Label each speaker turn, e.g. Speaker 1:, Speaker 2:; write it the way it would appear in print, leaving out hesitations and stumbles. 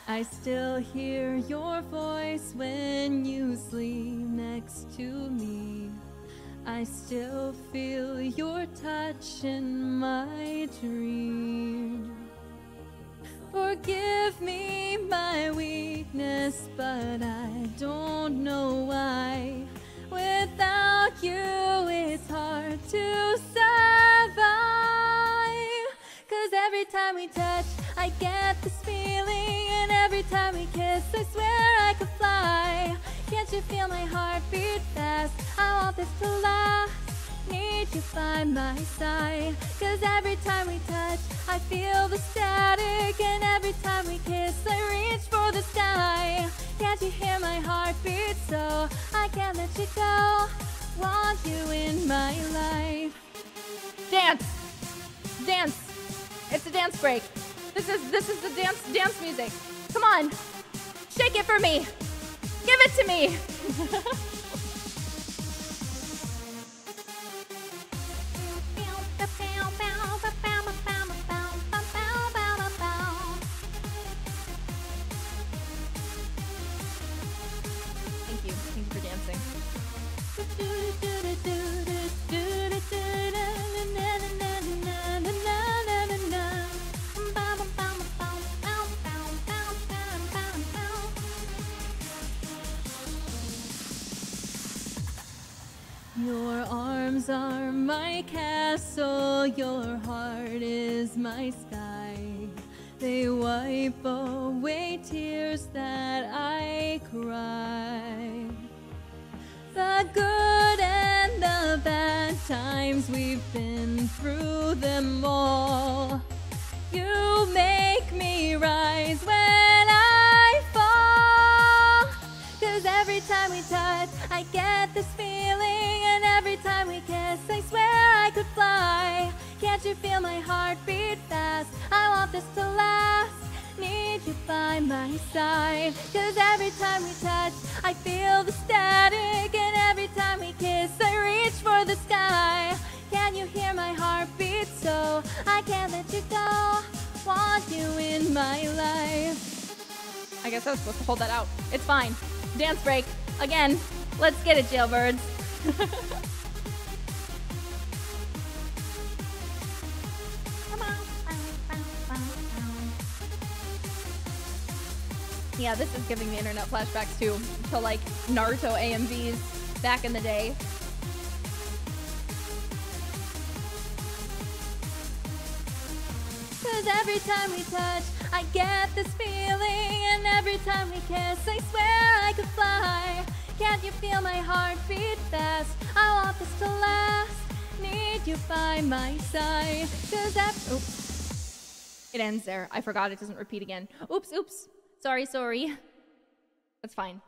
Speaker 1: I still hear your voice when you sleep next to me. I still feel your touch in my dream. Forgive me my weakness, but I don't know why. Without you, it's hard to survive. 'Cause every time we touch, I get this feeling. And every time we kiss, I swear I could fly. Can't you feel my heart beat fast? I want this to last. Need you by my side. 'Cause every time we touch, I feel the static. And every time we kiss, I reach for the sky. Can't you hear my heart beat? So I can't let you go. Want you in my life. Dance! Dance! It's a dance break. This is the dance music. Come on. Shake it for me. Give it to me. Thank you. Thank you for dancing. Your arms are my castle, your heart is my sky. They wipe away tears that I cry. The good and the bad times, we've been through them all. You make me rise when I fall. 'Cause every time we touch, I get this feeling. And every time we kiss, I swear I could fly. Can't you feel my heart beat fast? I want this to last. Need you by my side. 'Cause every time we touch, I feel the static. And every time we kiss, I reach for the sky. Can you hear my heart beat? So I can't let you go. Want you in my life. I guess I was supposed to hold that out. It's fine. Dance break. Again. Let's get it, jailbirds. Yeah, this is giving me internet flashbacks too, to like Naruto AMVs back in the day. Cause every time we touch, I get this feeling. And every time we kiss, I swear I could fly. Can't you feel my heart beat fast? I want this to last. Need you by my side. Cause oops. It ends there. I forgot it doesn't repeat again. Oops, oops. Sorry. That's fine.